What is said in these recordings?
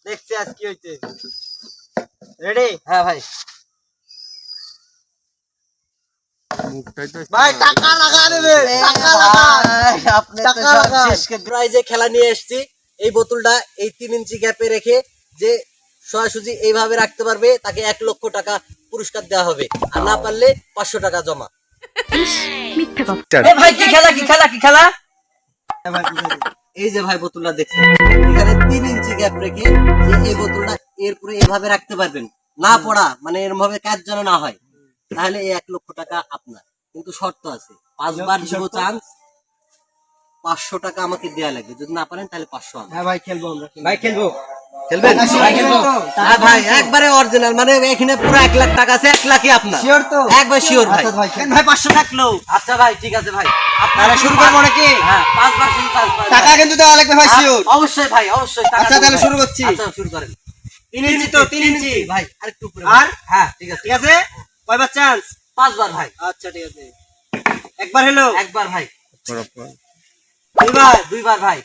দেখছি আজ কি হইছে। রেডি? হ্যাঁ ভাই। ভাই টাকা লাগা নেবে, টাকা লাগা। আপনি তো সব শেষ করে প্রাইজে খেলা নিয়ে এসেছি। এই বোতলটা এই 3 ইঞ্চি গ্যাপে রেখে যে সোজাসুজি এইভাবে রাখতে পারবে তাকে 1 লক্ষ টাকা পুরস্কার দেওয়া হবে, আর না পারলে 500 টাকা জমা। এ ভাই কি খেলা কি খেলা কি খেলা? এই যে ভাই বোতলটা দেখছেন, এখানে 3 ইঞ্চি গ্যাপ রেখে যে এই বোতলটা এরপরে এইভাবে রাখতে পারবেন, না পড়া মানে এরকম ভাবে কাজ যেন না হয়, তাহলে এই 1 লক্ষ টাকা আপনার। কিন্তু শর্ত আছে, 5 বার দিব চান্স, 500 টাকা আমাকে দেয়া লাগবে। যদি না পারেন তাহলে 500 আমার। হ্যাঁ ভাই খেলবো আমরা। ভাই খেলবো? খেলবেন? ভাই খেলবো। হ্যাঁ ভাই একবারে অরিজিনাল, মানে এখানে পুরো 1 লাখ টাকা আছে, 1 লাখই আপনার। শিওর তো? একবার শিওর ভাই। আচ্ছা ভাই, কেন ভাই 500 থাকলো? আচ্ছা ভাই ঠিক আছে ভাই, তাহলে শুরু করবো নাকি? হ্যাঁ 5 বার শুরু, 5 বার। টাকা কিন্তু দেওয়া লাগবে ভাই, শিওর? অবশ্যই ভাই অবশ্যই টাকা আচ্ছা দেবো তাহলে ভাই। শুরু করছি। আচ্ছা শুরু করেন। 3 ইঞ্চি তো, 3 ইঞ্চি ভাই আরেকটু উপরে। আর? হ্যাঁ ঠিক আছে ঠিক আছে, কয়বার চান্স? 5 বার ভাই। আচ্ছা ঠিক আছে, একবার হলো, একবার ভাই। দুইবার, 2 বার ভাই।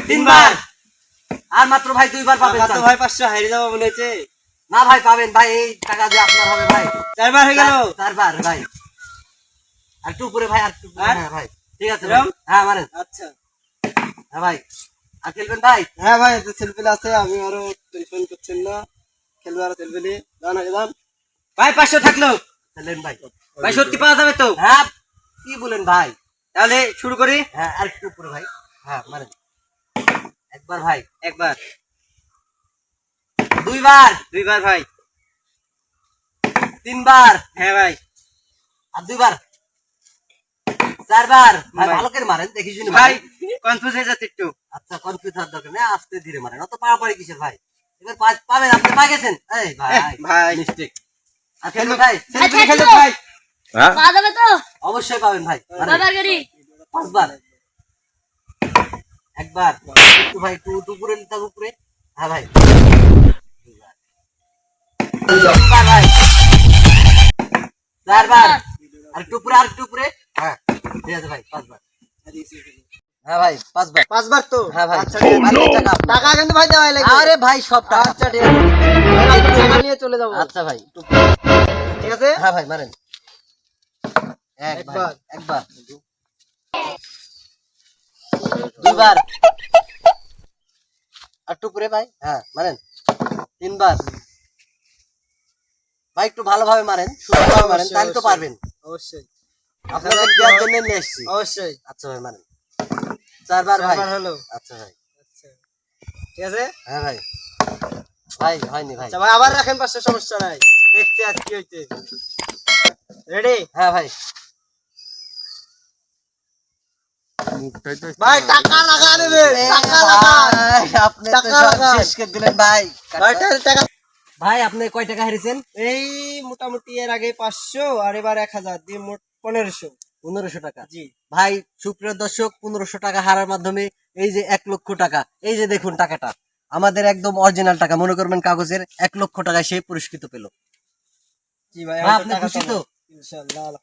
3 বার। আর মাত্র ভাই 2 বার পাবেন টাকা তো chance। ভাই 500 হারিয়ে যাবো মনে হচ্ছে। না ভাই পাবেন ভাই, এই টাকা দিয়ে আপনার হবে ভাই। 4 বার হয়ে গেল। 4 বার ভাই। আর একটু উপরে ভাই, আর একটু উপরে। আর? হ্যাঁ ভাই ঠিক আছে ভাই। এরকম? হ্যাঁ মানে আচ্ছা হ্যাঁ ভাই। আর খেলবেন ভাই? হ্যাঁ ভাই, তো সেলফি আছে, আমি আরো টেনশন করছেন না, খেলবো আর সেলফি দান আগে দান। ভাই 500 থাকলো, খেলেন ভাই। ভাই সত্যি পাওয়া যাবে তো? হ্যাঁ কি বলেন ভাই? তাহলে শুরু করি। হ্যাঁ আর একটু উপরে ভাই। হ্যাঁ মানে একবার ভাই। একবার, 2 বার। দুইবার ভাই। 3 বার। হ্যাঁ ভাই। আর 2 বার। 4 বার। ভাই ভাই। ভালো করে মারেন, দেখি শুনি ভাই ভাই। কনফিউজ হয়ে যাচ্ছে একটু। আচ্ছা কনফিউজ হওয়ার দরকার নেই, আস্তে ধীরে মারেন, অত পাড়াপাড়ি কিসের ভাই? এবার পাবেন, আপনি পাই গেছেন। এই ভাই ভাই। মিস্টেক। আর খেলবেন ভাই? সেলফি খেলো ভাই। পাওয়া যাবে তো? অবশ্যই পাবেন ভাই। মারেন। বাবার গাড়ি 5 বার। একবার। একটু ভাই একটু উপরে নিতে হবে, উপরে। হ্যাঁ ভাই। 3 বার ভাই। 4 বার। আর একটু উপরে, আর একটু উপরে। হ্যাঁ ঠিক আছে ভাই, 5 বার। হ্যাঁ ভাই 5 বার। 5 বার তো? হ্যাঁ ভাই। আচ্ছা ঠিক আছে। বাকি টাকা আপনার। টাকা কিন্তু ভাই দেওয়াই লাগবে। আরে ভাই সব টাকা। আচ্ছা ঠিক আছে, আমি টাকা নিয়ে চলে যাবো। আচ্ছা ভাই। ঠিক আছে, হ্যাঁ ভাই মারেন। একবার। একবার। একবার। 2 বার। আর একটু উপরে ভাই। হ্যাঁ মারেন। 3 বার। ভাই একটু ভালোভাবে মারেন, সুন্দরভাবে মারেন, তাহলে তো পারবেন। অবশ্যই আপনাদের দেওয়ার জন্য নিয়ে এসেছি। অবশ্যই। আচ্ছা ভাই মারেন। 4 বার ভাই। 4 বার হলো। আচ্ছা ভাই। আচ্ছা ঠিক আছে। হ্যাঁ ভাই। ভাই হয়নি ভাই। আচ্ছা ভাই আবার রাখেন 500, সমস্যা নাই, দেখছি আজ কি হইছে। রেডি? হ্যাঁ ভাই। ভাই টাকা লাগা নেবে, টাকা লাগা। ভাই, আপনি তো টাকা সব লাগান। শেষ করে দিলেন ভাই। ভাই টাকা, ভাই আপনি কয় টাকা হেরেছেন? এই মোটামুটি এর আগে 500 আর এবার 1000 দিয়ে মোট 1500। 1500 টাকা। জি ভাই সুপ্রিয় দর্শক, 1500 টাকা হারার মাধ্যমে এই যে 1 লক্ষ টাকা, এই যে দেখুন টাকাটা আমাদের একদম অরিজিনাল টাকা, মনে করবেন কাগজের 1 লক্ষ টাকা সে পুরস্কৃত পেল। জি ভাই, ভাই, আমি আপনি টাকা খুশি পাবো তো? ইনশাআল্লাহ।